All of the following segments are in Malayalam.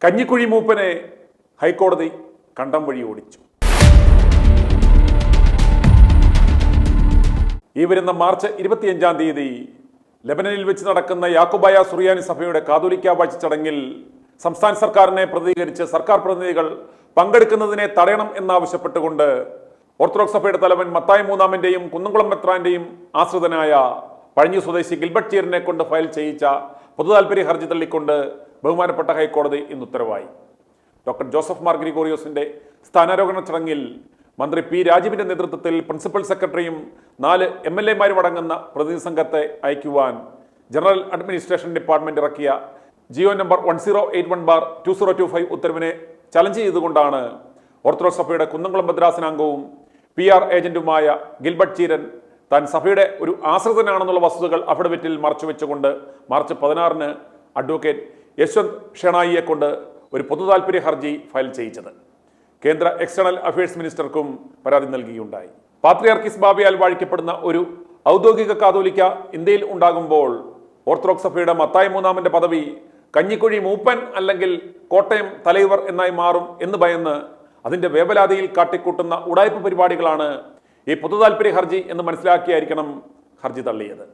കഞ്ഞിക്കുഴി മൂപ്പനെ ഹൈക്കോടതി കണ്ടം വഴി ഓടിച്ചു. ഈ വരുന്ന മാർച്ച് 25-ാം തീയതി ലെബനനിൽ വെച്ച് നടക്കുന്ന യാക്കോബായ സുറിയാനി സഭയുടെ കാതോലിക്ക വാഴ്ച ചടങ്ങിൽ സംസ്ഥാന സർക്കാരിനെ പ്രതികരിച്ച് സർക്കാർ പ്രതിനിധികൾ പങ്കെടുക്കുന്നതിനെ തടയണം എന്നാവശ്യപ്പെട്ടുകൊണ്ട് ഓർത്തഡോക്സ് സഭയുടെ തലവൻ മത്തായി മൂന്നാമന്റെയും കുന്നംകുളം മെത്രാന്റെയും ആശ്രിതനായ പഴഞ്ഞി സ്വദേശി ഗിൽബർട്ട് ചീരനെ കൊണ്ട് ഫയൽ ചെയ്യിച്ച പൊതുതാൽപര്യ ഹർജി തള്ളിക്കൊണ്ട് ബഹുമാനപ്പെട്ട ഹൈക്കോടതി ഇന്ന് ഉത്തരവായി. ഡോക്ടർ ജോസഫ് മാർ ഗ്രിഗോറിയോസിന്റെ സ്ഥാനാരോഹണ ചടങ്ങിൽ മന്ത്രി പി രാജീവിന്റെ നേതൃത്വത്തിൽ പ്രിൻസിപ്പൽ സെക്രട്ടറിയും 4 MLA-മാരും അടങ്ങുന്ന പ്രതിനിധി സംഘത്തെ അയക്കുവാൻ ജനറൽ അഡ്മിനിസ്ട്രേഷൻ ഡിപ്പാർട്ട്മെന്റ് ഇറക്കിയ ജിയോ നമ്പർ 1081/2025 ഉത്തരവിനെ ചലഞ്ച് ചെയ്തുകൊണ്ടാണ് ഓർത്തഡോക്സ് സഭയുടെ കുന്നംകുളം ഭദ്രാസനാംഗവും PR ഏജന്റുമായ ഗിൽബർട്ട് ചീരൻ താൻ സഭയുടെ ഒരു ആശ്രിതനാണെന്നുള്ള വസ്തുതകൾ അഫിഡവിറ്റിൽ മറച്ചുവെച്ചുകൊണ്ട് മാർച്ച് 16-ന് അഡ്വക്കേറ്റ് യശ്വന്ത് ഷെണായിയെ കൊണ്ട് ഒരു പൊതുതാൽപര്യ ഹർജി ഫയൽ ചെയ്യിച്ചത്. കേന്ദ്ര എക്സ്റ്റേണൽ അഫയേഴ്സ് മിനിസ്റ്റർക്കും പരാതി നൽകിയുണ്ടായി. പാത്രിയാർക്കീസ് ബാബയാൽ വാഴിക്കപ്പെടുന്ന ഒരു ഔദ്യോഗിക കാതോലിക്ക ഇന്ത്യയിൽ ഉണ്ടാകുമ്പോൾ ഓർത്തഡോക്സ് സഭയുടെ മത്തായി മൂന്നാമന്റെ പദവി കഞ്ഞിക്കുഴി മൂപ്പൻ അല്ലെങ്കിൽ കോട്ടയം തലൈവർ എന്നായി മാറും എന്ന് ഭയന്ന് അതിന്റെ വേവലാതിയിൽ കാട്ടിക്കൂട്ടുന്ന ഉടായ്പ പരിപാടികളാണ് ഈ പൊതുതാൽപര്യ ഹർജി എന്ന് മനസ്സിലാക്കിയായിരിക്കണം ഹർജി തള്ളിയത്.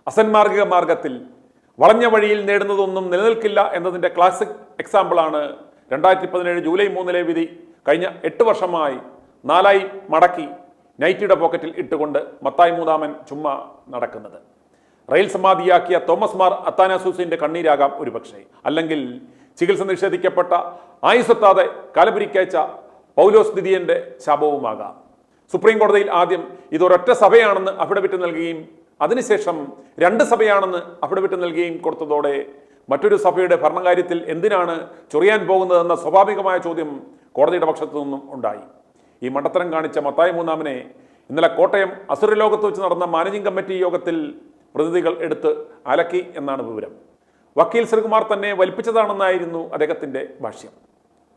അസന്മാർഗിക മാർഗത്തിൽ വളഞ്ഞ വഴിയിൽ നേടുന്നതൊന്നും നിലനിൽക്കില്ല എന്നതിന്റെ ക്ലാസിക് എക്സാമ്പിളാണ് 2017 ജൂലൈ 3-ലെ വിധി. കഴിഞ്ഞ 8 വർഷമായി 4ആയി മടക്കി നൈറ്റിയുടെ പോക്കറ്റിൽ ഇട്ടുകൊണ്ട് മത്തായി മൂന്നാമൻ ചുമ്മാ നടക്കുന്നത്. റെയിൽ സമാധിയാക്കിയ തോമസ് മാർ അത്താനാസൂസിന്റെ കണ്ണീരാകാം ഒരുപക്ഷെ, അല്ലെങ്കിൽ ചികിത്സ നിഷേധിക്കപ്പെട്ട ആയുസ്സെത്താതെ കാലപിരിക്കയച്ച പൗലോസ് ദിദിയന്റെ ശാപവുമാകാം. സുപ്രീം കോടതിയിൽ ആദ്യം ഇതൊരൊറ്റ സഭയാണെന്ന് അഫിഡവിറ്റ് നൽകുകയും അതിനുശേഷം 2 സഭയാണെന്ന് അഫിഡവിറ്റ് നൽകുകയും കൊടുത്തതോടെ മറ്റൊരു സഭയുടെ ഭരണകാര്യത്തിൽ എന്തിനാണ് ചൊറിയാൻ പോകുന്നതെന്ന സ്വാഭാവികമായ ചോദ്യം കോടതിയുടെ പക്ഷത്തു നിന്നും ഉണ്ടായി. ഈ മണ്ടത്തരം കാണിച്ച മത്തായി മൂന്നാമനെ ഇന്നലെ കോട്ടയം അസുരലോകത്ത് വെച്ച് നടന്ന മാനേജിംഗ് കമ്മിറ്റി യോഗത്തിൽ പ്രതിനിധികൾ എടുത്ത് അലക്കി എന്നാണ് വിവരം. വക്കീൽ ശ്രീകുമാർ തന്നെ വലിപ്പിച്ചതാണെന്നായിരുന്നു അദ്ദേഹത്തിന്റെ ഭാഷ്യം.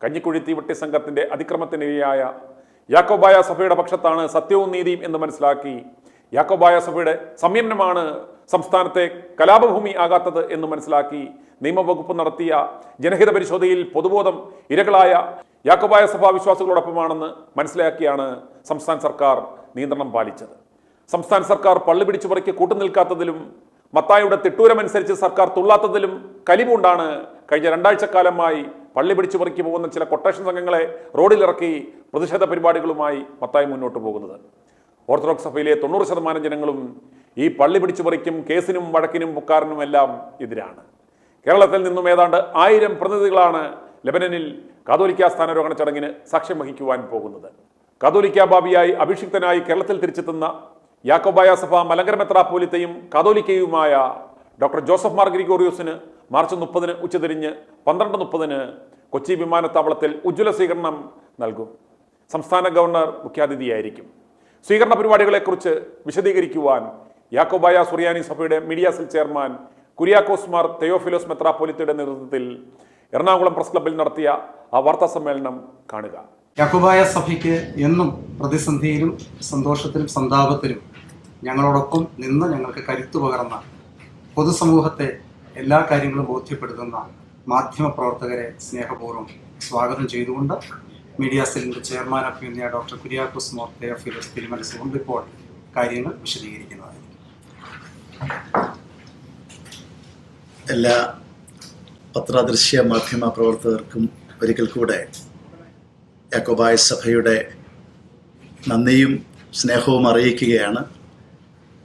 കഞ്ഞിക്കുഴി തീവട്ടി സംഘത്തിന്റെ അതിക്രമത്തിനിരയായ യാക്കോബായ സഭയുടെ പക്ഷത്താണ് സത്യവും നീതിയും എന്ന് മനസ്സിലാക്കി യാക്കോബായ സഭയുടെ സംയമനമാണ് സംസ്ഥാനത്തെ കലാപഭൂമി ആകാത്തത് എന്ന് മനസ്സിലാക്കി നിയമവകുപ്പ് നടത്തിയ ജനഹിത പരിശോധനയിൽ പൊതുബോധം ഇരകളായ യാക്കോബായ സഭാ വിശ്വാസികളോടൊപ്പമാണെന്ന് മനസ്സിലാക്കിയാണ് സംസ്ഥാന സർക്കാർ നിയന്ത്രണം പാലിച്ചത്. സംസ്ഥാന സർക്കാർ പള്ളി പിടിച്ചുപറിക്ക് കൂട്ടുനിൽക്കാത്തതിലും മത്തായിയുടെ തിട്ടൂരമനുസരിച്ച് സർക്കാർ തുള്ളാത്തതിലും കലിമുണ്ടാണ് കഴിഞ്ഞ 2 ആഴ്ചക്കാലമായി പള്ളി പിടിച്ചുപറിക്ക് പോകുന്ന ചില കൊട്ടേഷൻ സംഘങ്ങളെ റോഡിലിറക്കി പ്രതിഷേധ പരിപാടികളുമായി മത്തായി മുന്നോട്ട് പോകുന്നത്. ഓർത്തഡോക്സ് സഭയിലെ 90% ജനങ്ങളും ഈ പള്ളി പിടിച്ചുപറിക്കും കേസിനും വഴക്കിനും പുക്കാറിനും എല്ലാം എതിരാണ്. കേരളത്തിൽ നിന്നും ഏതാണ്ട് 1000 പ്രതിനിധികളാണ് ലെബനനിൽ കാതോലിക്ക സ്ഥാനാരോഹണ ചടങ്ങിന് സാക്ഷ്യം വഹിക്കുവാൻ പോകുന്നത്. കാതോലിക്ക ബാബിയായി അഭിഷിക്തനായി കേരളത്തിൽ തിരിച്ചെത്തുന്ന യാക്കോബായ സഭ മലങ്കര മെത്രാപ്പോലീത്തയും കാതോലിക്കയുമായ ഡോക്ടർ ജോസഫ് മാർ ഗ്രിഗോറിയോസിന് മാർച്ച് 30-ന് ഉച്ചതിരിഞ്ഞ് 12:30-ന് കൊച്ചി വിമാനത്താവളത്തിൽ ഉജ്ജ്വല സ്വീകരണം നൽകും. സംസ്ഥാന ഗവർണർ മുഖ്യാതിഥിയായിരിക്കും. സ്വീകരണ പരിപാടികളെക്കുറിച്ച് വിശദീകരിക്കുവാൻ യാക്കോബായ സുറിയാനി സഭയുടെ media cell chairman Kuriakose Mar Theophilos മെത്രാപ്പോലീത്തയുടെ നേതൃത്വത്തിൽ എറണാകുളം പ്രസ് ക്ലബ്ബിൽ നടത്തിയ ആ വാർത്താ സമ്മേളനം കാണുക. യാക്കോബായ സഭയ്ക്ക് എന്നും പ്രതിസന്ധിയിലും സന്തോഷത്തിലും സന്താപത്തിലും ഞങ്ങളോടൊപ്പം നിന്ന് ഞങ്ങൾക്ക് കരുത്തു പകർന്ന പൊതുസമൂഹത്തെ എല്ലാ കാര്യങ്ങളും ബോധ്യപ്പെടുത്തുന്ന മാധ്യമ പ്രവർത്തകരെ സ്നേഹപൂർവ്വം സ്വാഗതം ചെയ്തുകൊണ്ട് മീഡിയ സെല്ലിൻ്റെ ചെയർമാൻ അഭിനന്ദ ഡോക്ടർ കുര്യാക്കോസ് മാർ തെയോഫിലോസ് തിരുമനസുകൊണ്ട് ഇപ്പോൾ കാര്യങ്ങൾ വിശദീകരിക്കുന്നതായിരിക്കും. എല്ലാ പത്രദൃശ്യ മാധ്യമ പ്രവർത്തകർക്കും ഒരിക്കൽ കൂടെ യാക്കോബായ സഭയുടെ നന്ദിയും സ്നേഹവും അറിയിക്കുകയാണ്.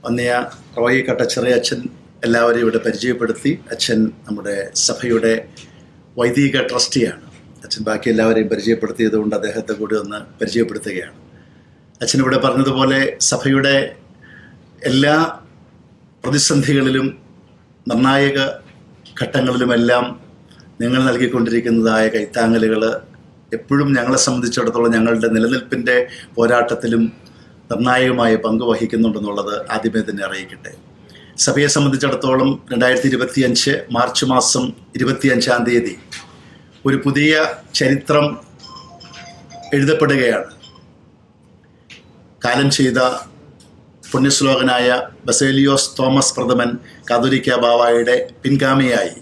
വന്നിയ റോയി കട്ടച്ചിറ അച്ഛൻ എല്ലാവരെയും ഇവിടെ പരിചയപ്പെടുത്തി. അച്ഛൻ നമ്മുടെ സഭയുടെ വൈദിക ട്രസ്റ്റിയാണ്. അച്ഛൻ ബാക്കി എല്ലാവരെയും പരിചയപ്പെടുത്തിയത് കൊണ്ട് അദ്ദേഹത്തെ കൂടി ഒന്ന് പരിചയപ്പെടുത്തുകയാണ്. അച്ഛൻ ഇവിടെ പറഞ്ഞതുപോലെ സഭയുടെ എല്ലാ പ്രതിസന്ധികളിലും നിർണായക ഘട്ടങ്ങളിലുമെല്ലാം നിങ്ങൾ നൽകിക്കൊണ്ടിരിക്കുന്നതായ കൈത്താങ്ങലുകൾ എപ്പോഴും ഞങ്ങളെ സംബന്ധിച്ചിടത്തോളം ഞങ്ങളുടെ നിലനിൽപ്പിൻ്റെ പോരാട്ടത്തിലും നിർണായകമായ പങ്ക് വഹിക്കുന്നുണ്ടെന്നുള്ളത് ആദ്യമേ തന്നെ അറിയിക്കട്ടെ. സഭയെ സംബന്ധിച്ചിടത്തോളം 2025 മാർച്ച് മാസം 25-ാം തീയതി ഒരു പുതിയ ചരിത്രം എഴുതപ്പെടുകയാണ്. കാലം ചെയ്ത പുണ്യശ്ലോകനായ ബസേലിയോസ് തോമസ് പ്രഥമൻ കാതോലിക്ക ബാവായുടെ പിൻഗാമിയായി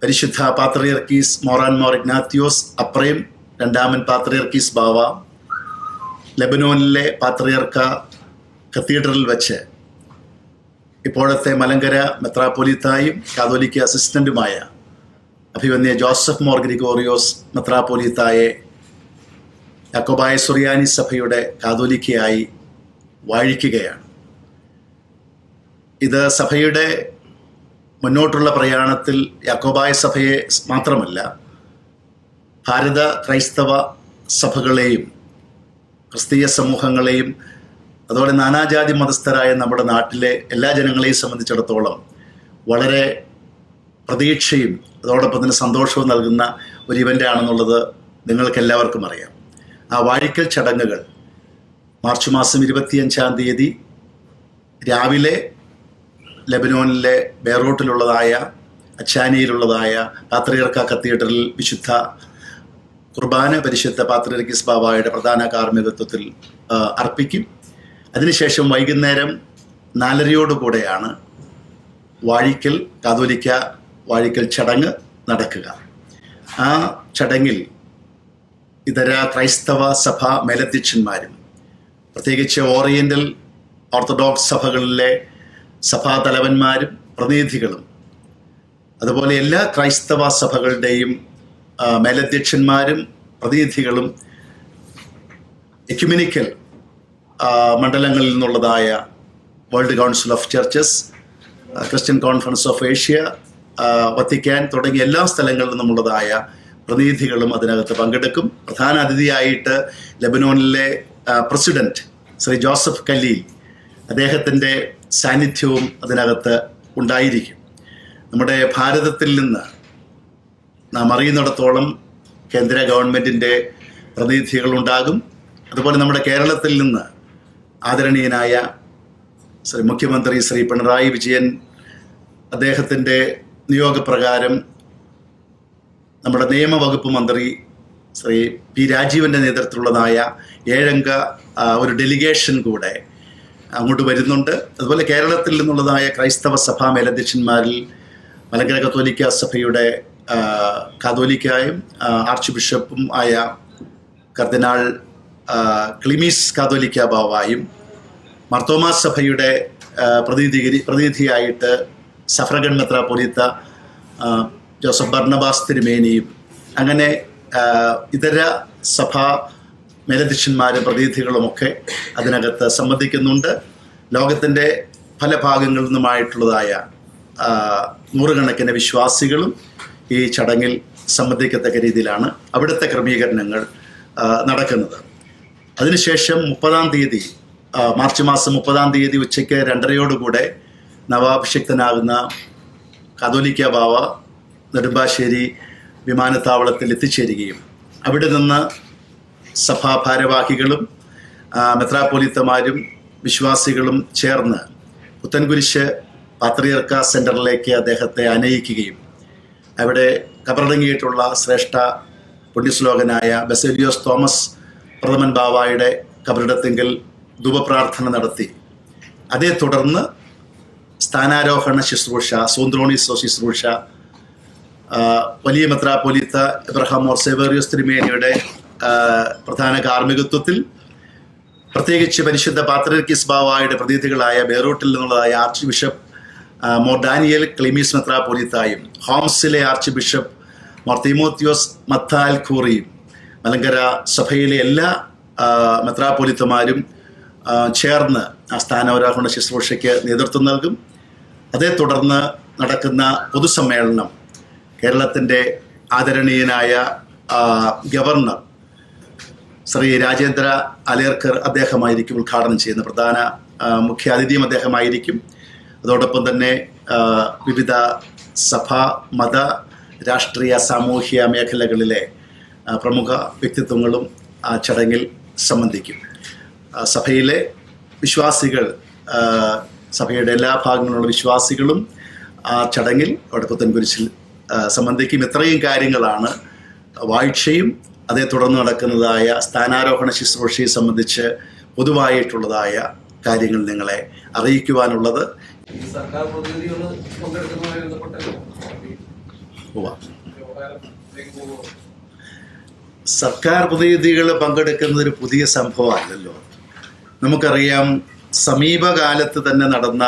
പരിശുദ്ധ പാത്രിയർക്കീസ് മോറാൻമോർ ഇഗ്നാത്യോസ് അപ്രേം രണ്ടാമൻ പാത്രിയർക്കീസ് ബാവ ലെബനോനിലെ പാത്രിയർക്ക കത്തീഡ്രലിൽ വെച്ച് ഇപ്പോഴത്തെ മലങ്കര മെത്രാപ്പൊലീത്തായും കാതോലിക്ക അസിസ്റ്റന്റുമായ അഭിവന്യ ജോസഫ് മോർ ഗ്രിഗോറിയോസ് മെത്രാപ്പൊലീത്തായെ യാക്കോബായ സുറിയാനി സഭയുടെ കാതോലിക്കയായി വാഴിക്കുകയാണ്. ഇത് സഭയുടെ മുന്നോട്ടുള്ള പ്രയാണത്തിൽ യാക്കോബായ സഭയെ മാത്രമല്ല ഭാരത ക്രൈസ്തവ സഭകളെയും ക്രിസ്തീയ സമൂഹങ്ങളെയും അതുപോലെ നാനാജാതി മതസ്ഥരായ നമ്മുടെ നാട്ടിലെ എല്ലാ ജനങ്ങളെയും സംബന്ധിച്ചിടത്തോളം വളരെ പ്രതീക്ഷയും അതോടൊപ്പം തന്നെ സന്തോഷവും നൽകുന്ന ഒരു ഇവൻ്റ് ആണെന്നുള്ളത് നിങ്ങൾക്കെല്ലാവർക്കും അറിയാം. ആ വാഴിക്കൽ ചടങ്ങുകൾ മാർച്ച് മാസം 25-ാം തീയതി രാവിലെ ലെബനോനിലെ ബെയ്റൂട്ടിലുള്ളതായ അച്ചാനിയിലുള്ളതായ പാത്രിയർക്ക കത്തീഡ്രലിൽ വിശുദ്ധ കുർബാന പരിശുദ്ധ പാത്രിയർക്കീസ് ബാവായുടെ പ്രധാന കാർമ്മികത്വത്തിൽ അർപ്പിക്കും. അതിനുശേഷം വൈകുന്നേരം 4:30 വാഴിക്കൽ കാതോലിക്ക വാഴിക്കൽ ചടങ്ങ് നടക്കുക. ആ ചടങ്ങിൽ ഇതര ക്രൈസ്തവ സഭ മേലധ്യക്ഷന്മാരും പ്രത്യേകിച്ച് ഓറിയൻ്റൽ ഓർത്തഡോക്സ് സഭകളിലെ സഭാതലവന്മാരും പ്രതിനിധികളും അതുപോലെ എല്ലാ ക്രൈസ്തവ സഭകളുടെയും മേലധ്യക്ഷന്മാരും പ്രതിനിധികളും എക്യുമെനിക്കൽ മണ്ഡലങ്ങളിൽ നിന്നുള്ളതായ world council of churches, Christian conference of Asia, Vatican തുടങ്ങിയ എല്ലാ സ്ഥലങ്ങളിൽ നിന്നുമുള്ളതായ പ്രതിനിധികളും അതിനകത്ത് പങ്കെടുക്കും. പ്രധാന അതിഥിയായിട്ട് ലെബനോനിലെ പ്രസിഡന്റ് ശ്രീ ജോസഫ് കല്ലീൽ, അദ്ദേഹത്തിൻ്റെ സാന്നിധ്യവും അതിനകത്ത് ഉണ്ടായിരിക്കും. നമ്മുടെ ഭാരതത്തിൽ നിന്ന് നാം അറിയുന്നിടത്തോളം കേന്ദ്ര ഗവൺമെൻറ്റിൻ്റെ പ്രതിനിധികളുണ്ടാകും. അതുപോലെ നമ്മുടെ കേരളത്തിൽ നിന്ന് ആദരണീയനായ മുഖ്യമന്ത്രി ശ്രീ പിണറായി വിജയൻ അദ്ദേഹത്തിൻ്റെ നിയോഗപ്രകാരം നമ്മുടെ നിയമവകുപ്പ് മന്ത്രി ശ്രീ പി രാജീവൻ്റെ നേതൃത്വത്തിലുള്ളതായ 7-അംഗ ഒരു ഡെലിഗേഷൻ കൂടെ അങ്ങോട്ട് വരുന്നുണ്ട്. അതുപോലെ കേരളത്തിൽ നിന്നുള്ളതായ ക്രൈസ്തവ സഭാ മേലധ്യക്ഷന്മാരിൽ മലങ്കര കത്തോലിക്ക സഭയുടെ കാതോലിക്കായും ആർച്ച് ബിഷപ്പും ആയ കർദിനാൾ ക്ലിമീസ് കാതോലിക്ക ബാവായും മർത്തോമാ സഭയുടെ പ്രതിനിധിയായിട്ട് സഫ്രഗൻ മെത്രാപ്പൊലീത്ത ജോസഫ് ബർണബാസ് തിരുമേനിയും അങ്ങനെ ഇതര സഭാ മേലധ്യക്ഷന്മാരും പ്രതിനിധികളുമൊക്കെ അതിനകത്ത് സംബന്ധിക്കുന്നുണ്ട്. ലോകത്തിൻ്റെ പല ഭാഗങ്ങളിൽ നിന്നുമായിട്ടുള്ളതായ നൂറുകണക്കിന് വിശ്വാസികളും ഈ ചടങ്ങിൽ സംബന്ധിക്കത്തക്ക രീതിയിലാണ് അവിടുത്തെ ക്രമീകരണങ്ങൾ നടക്കുന്നത്. അതിനുശേഷം 30-ാം തീയതി മാർച്ച് മാസം 30-ാം തീയതി ഉച്ചയ്ക്ക് 2:30 നവാഭിഷിക്തനാകുന്ന കാതോലിക്ക ബാവ നെടുമ്പാശ്ശേരി വിമാനത്താവളത്തിൽ എത്തിച്ചേരുകയും അവിടെ നിന്ന് സഭാ ഭാരവാഹികളും മെത്രാപ്പൊലീത്തമാരും വിശ്വാസികളും ചേർന്ന് പുത്തൻകുരിശ് പാത്രിയർക്ക സെൻറ്ററിലേക്ക് അദ്ദേഹത്തെ അനയിക്കുകയും അവിടെ കബറടങ്ങിയിട്ടുള്ള ശ്രേഷ്ഠ പുണ്യശ്ലോകനായ ബസേലിയോസ് തോമസ് പ്രഥമൻ ബാവായുടെ കബറിടത്തിങ്കൽ ധൂപപ്രാർത്ഥന നടത്തി അതേ തുടർന്ന് സ്ഥാനാരോഹണ ശുശ്രൂഷ, സൂന്ത്രോണിസോ ശുശ്രൂഷ വലിയ മെത്രാപ്പൊലീത്ത എബ്രഹാം മോർ സേവേറിയോസ് തിരുമേനിയുടെ പ്രധാന കാർമ്മികത്വത്തിൽ പ്രത്യേകിച്ച് പരിശുദ്ധ പാത്രിയർക്കീസ് ബാവായുടെ പ്രതിനിധികളായ ബെയ്റൂട്ടിൽ നിന്നുള്ളതായ archbishop Mor Daniel Clemis മെത്രാപ്പൊലീത്തായും ഹോംസിലെ archbishop Mor Timotheos Mattal ഖൂറിയും മലങ്കര സഭയിലെ എല്ലാ മെത്രാപ്പൊലീത്തമാരും ചേർന്ന് ആ സ്ഥാനാരോഹണ ശുശ്രൂഷയ്ക്ക് നേതൃത്വം നൽകും. അതേ തുടർന്ന് നടക്കുന്ന പൊതുസമ്മേളനം കേരളത്തിൻ്റെ ആദരണീയനായ ഗവർണർ ശ്രീ രാജേന്ദ്ര അലേർക്കർ അദ്ദേഹമായിരിക്കും ഉദ്ഘാടനം ചെയ്യുന്ന പ്രധാന മുഖ്യാതിഥിയും അദ്ദേഹമായിരിക്കും. അതോടൊപ്പം തന്നെ വിവിധ സഭ, മത, രാഷ്ട്രീയ, സാമൂഹ്യ മേഖലകളിലെ പ്രമുഖ വ്യക്തിത്വങ്ങളും ആ ചടങ്ങിൽ സംബന്ധിക്കും. സഭയിലെ വിശ്വാസികൾ, സഭയുടെ എല്ലാ ഭാഗങ്ങളിലുള്ള വിശ്വാസികളും ആ ചടങ്ങിൽ അവിടെ പുത്തൻകുരിശിൽ സംബന്ധിക്കും. ഇത്രയും കാര്യങ്ങളാണ് വാഴ്ചയും അതേ തുടർന്ന് നടക്കുന്നതായ സ്ഥാനാരോഹണ ശുശ്രൂഷയെ സംബന്ധിച്ച് പൊതുവായിട്ടുള്ളതായ കാര്യങ്ങൾ നിങ്ങളെ അറിയിക്കുവാനുള്ളത്. ഉവ്വ. സർക്കാർ പ്രതിനിധികൾ പങ്കെടുക്കുന്നത് ഒരു പുതിയ സംഭവമല്ലല്ലോ. നമുക്കറിയാം, സമീപകാലത്ത് തന്നെ നടന്ന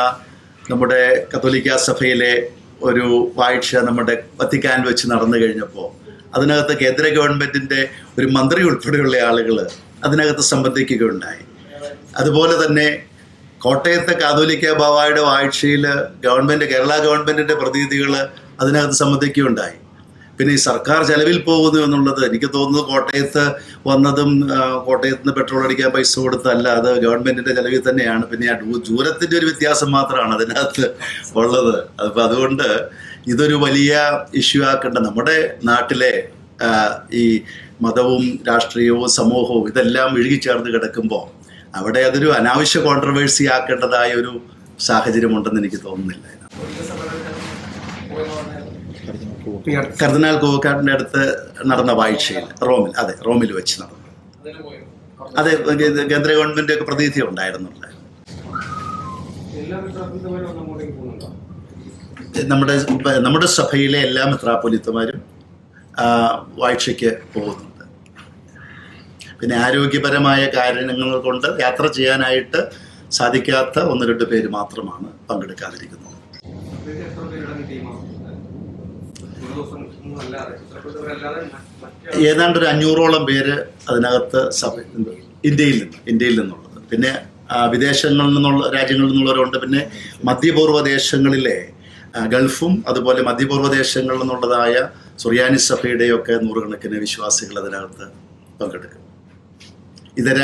നമ്മുടെ കത്തോലിക്ക സഭയിലെ ഒരു വാഴ്ച നമ്മുടെ വത്തിക്കാനിൽ വെച്ച് നടന്നു കഴിഞ്ഞപ്പോൾ അതിനകത്ത് കേന്ദ്ര ഗവൺമെൻറ്റിൻ്റെ ഒരു മന്ത്രി ഉൾപ്പെടെയുള്ള ആളുകൾ അതിനകത്ത് സംബന്ധിക്കുകയുണ്ടായി. അതുപോലെ തന്നെ കോട്ടയത്തെ കാതോലിക്ക ബാവായുടെ വാഴ്ചയിൽ കേരള ഗവൺമെൻറ്റിൻ്റെ പ്രതിനിധികൾ അതിനകത്ത് സംബന്ധിക്കുകയുണ്ടായി. പിന്നെ ഈ സർക്കാർ ചെലവിൽ പോകുന്നു എന്നുള്ളത് എനിക്ക് തോന്നുന്നു കോട്ടയത്ത് വന്നതും കോട്ടയത്ത് നിന്ന് പെട്രോൾ അടിക്കാൻ പൈസ കൊടുത്തല്ല, അത് ഗവൺമെൻറ്റിൻ്റെ ചെലവിൽ തന്നെയാണ്. പിന്നെ ആ ദൂരത്തിൻ്റെ ഒരു വ്യത്യാസം മാത്രമാണ് അതിനകത്ത് ഉള്ളത്. അപ്പോൾ അതുകൊണ്ട് ഇതൊരു വലിയ ഇഷ്യൂ ആക്കേണ്ട, നമ്മുടെ നാട്ടിലെ ഈ മതവും രാഷ്ട്രീയവും സമൂഹവും ഇതെല്ലാം ഇഴുകിച്ചേർന്ന് കിടക്കുമ്പോൾ അവിടെ അതൊരു അനാവശ്യ കോൺട്രവേഴ്സി ആക്കേണ്ടതായ ഒരു സാഹചര്യമുണ്ടെന്ന് എനിക്ക് തോന്നുന്നില്ല. കർദിനാൾ കൂവക്കാടിൻ്റെ അടുത്ത് നടന്ന വാഴ്ചയിൽ റോമിൽ വെച്ച് നടന്നു. അതെ, കേന്ദ്ര ഗവൺമെന്റ് ഒക്കെ പ്രതിനിധി ഉണ്ടായിരുന്നുണ്ട്. നമ്മുടെ സഭയിലെ എല്ലാ മെത്രാപ്പൊലീത്തമാരും വാഴ്ചയ്ക്ക് പോകുന്നുണ്ട്. പിന്നെ ആരോഗ്യപരമായ കാരണങ്ങൾ കൊണ്ട് യാത്ര ചെയ്യാനായിട്ട് സാധിക്കാത്ത 1-2 പേര് മാത്രമാണ് പങ്കെടുക്കാതിരിക്കുന്നത്. ഏതാണ്ട് ഒരു 500ഓളം പേര് അതിനകത്ത് ഇന്ത്യയിൽ നിന്നുള്ളത്. പിന്നെ വിദേശങ്ങളിൽ നിന്നുള്ള രാജ്യങ്ങളിൽ നിന്നുള്ളവരുണ്ട്. പിന്നെ മധ്യപൂർവ്വ ദേശങ്ങളിലെ ഗൾഫും അതുപോലെ മധ്യപൂർവ്വ ദേശങ്ങളിൽ നിന്നുള്ളതായ സുറിയാനി സഭയുടെയൊക്കെ 100 കണക്കിന് വിശ്വാസികൾ അതിനകത്ത് പങ്കെടുക്കും. ഇതര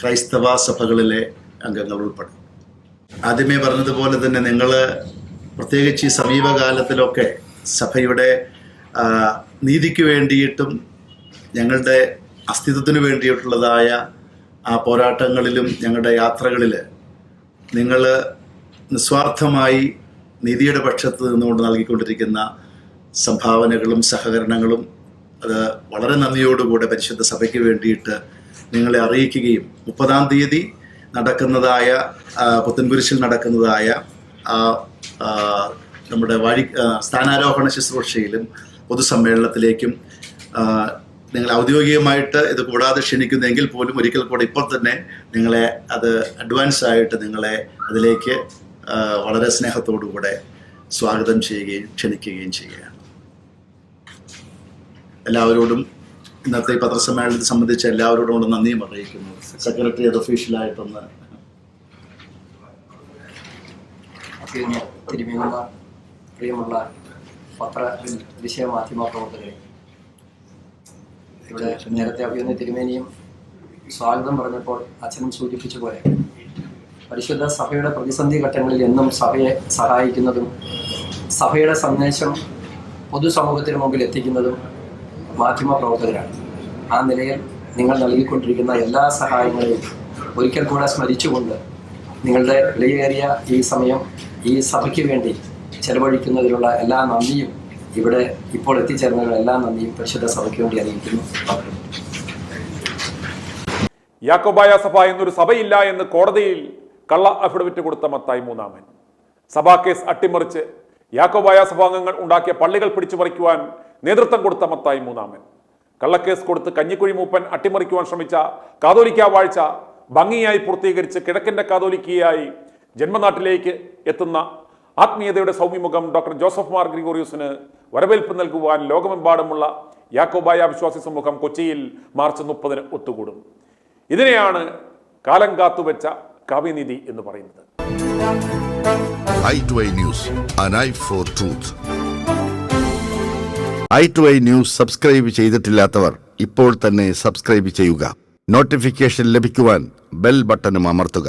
ക്രൈസ്തവ സഭകളിലെ അംഗങ്ങൾ ഉൾപ്പെടെ. ആദ്യമേ പറഞ്ഞതുപോലെ തന്നെ നിങ്ങൾ പ്രത്യേകിച്ച് ഈ സമീപകാലത്തിലൊക്കെ സഭയുടെ നീതിക്ക് വേണ്ടിയിട്ടും ഞങ്ങളുടെ അസ്തിത്വത്തിന് വേണ്ടിയിട്ടുള്ളതായ ആ പോരാട്ടങ്ങളിലും ഞങ്ങളുടെ യാത്രകളിൽ നിങ്ങൾ നിസ്വാർത്ഥമായി നീതിയുടെ പക്ഷത്ത് നിന്നുകൊണ്ട് നൽകിക്കൊണ്ടിരിക്കുന്ന സംഭാവനകളും സഹകരണങ്ങളും അത് വളരെ നന്ദിയോടുകൂടെ പരിശുദ്ധ സഭയ്ക്ക് വേണ്ടിയിട്ട് നിങ്ങളെ അറിയിക്കുകയും 30-ാം തീയതി നടക്കുന്നതായ പുത്തൻകുരിശിൽ നടക്കുന്നതായ നമ്മുടെ സ്ഥാനാരോഹണ ശുശ്രൂഷയിലും പൊതുസമ്മേളനത്തിലേക്കും നിങ്ങൾ ഔദ്യോഗികമായിട്ട് ഇത് കൂടാതെ ക്ഷണിക്കുന്നെങ്കിൽ പോലും ഒരിക്കൽ കൂടെ ഇപ്പോൾ തന്നെ നിങ്ങളെ അത് അഡ്വാൻസ് ആയിട്ട് നിങ്ങളെ അതിലേക്ക് വളരെ സ്നേഹത്തോടുകൂടെ സ്വാഗതം ചെയ്യുകയും ക്ഷണിക്കുകയും ചെയ്യുകയാണ്. എല്ലാവരോടും ഇന്നത്തെ ഈ പത്രസമ്മേളനത്തെ സംബന്ധിച്ച് എല്ലാവരോടും കൊണ്ട് നന്ദിയും അറിയിക്കുന്നു. സെക്രട്ടറി അത് ഒഫീഷ്യലായിട്ടൊന്ന് പ്രിയമുള്ള വിഷയ മാധ്യമ പ്രവർത്തകരെ, ഇവിടെ നേരത്തെ അഭിനന്ദ തിരുമേനിയും സ്വാഗതം പറഞ്ഞപ്പോൾ അച്ഛനും സൂചിപ്പിച്ച പോലെ പരിശുദ്ധ സഭയുടെ പ്രതിസന്ധി ഘട്ടങ്ങളിൽ എന്നും സഭയെ സഹായിക്കുന്നതും സഭയുടെ സന്ദേശം പൊതുസമൂഹത്തിന് മുമ്പിൽ എത്തിക്കുന്നതും മാധ്യമ പ്രവർത്തകരാണ്. ആ നിലയിൽ നിങ്ങൾ നൽകിക്കൊണ്ടിരിക്കുന്ന എല്ലാ സഹായങ്ങളെയും ഒരിക്കൽ കൂടെ സ്മരിച്ചുകൊണ്ട് നിങ്ങളുടെ വിലയേറിയ ഈ സമയം ഈ സഭയ്ക്ക് വേണ്ടി ചെലവഴിക്കുന്നതിലുള്ള എല്ലാ നന്ദിയും ഇവിടെ ഇപ്പോൾ എത്തിച്ചേർന്നതിനുള്ള എല്ലാ നന്ദിയും പരിശുദ്ധ സഭയ്ക്ക് വേണ്ടി അറിയിക്കുന്നു. യാക്കോബായ സഭ എന്നൊരു സഭയില്ല എന്ന് കോടതിയിൽ കള്ള അഫിഡവിറ്റ് കൊടുത്ത മത്തായി മൂന്നാമൻ. സഭാ കേസ് അട്ടിമറിച്ച് യാക്കോബായ സഭാംഗങ്ങൾ ഉണ്ടാക്കിയ പള്ളികൾ പിടിച്ചു പറിക്കുവാൻ നേതൃത്വം കൊടുത്ത മത്തായി മൂന്നാമൻ. കള്ളക്കേസ് കൊടുത്ത് കഞ്ഞിക്കുഴി മൂപ്പൻ അട്ടിമറിക്കുവാൻ ശ്രമിച്ച കാതോലിക്ക വാഴ്ച ഭംഗിയായി പൂർത്തീകരിച്ച് കിഴക്കിന്റെ കാതോലിക്കയായി ജന്മനാട്ടിലേക്ക് എത്തുന്ന ആത്മീയതയുടെ സൗമ്യമുഖം ഡോക്ടർ ജോസഫ് മാർ ഗ്രിഗോറിയോസിന് വരവേൽപ്പ് നൽകുവാൻ ലോകമെമ്പാടുമുള്ള യാക്കോബായ വിശ്വാസി സമൂഹം കൊച്ചിയിൽ മാർച്ച് 30-ന് ഒത്തുകൂടും. ഇതിനെയാണ് കാലം കാത്തുവെച്ച കാവ്യനിധി എന്ന് പറയുന്നത്. i2i News, an eye for truth. i2i News subscribe ചെയ്തിട്ടില്ലാത്തവർ ഇപ്പോൾ തന്നെ സബ്സ്ക്രൈബ് ചെയ്യുക. നോട്ടിഫിക്കേഷൻ ലഭിക്കുവാൻ ബെൽ ബട്ടണും അമർത്തുക.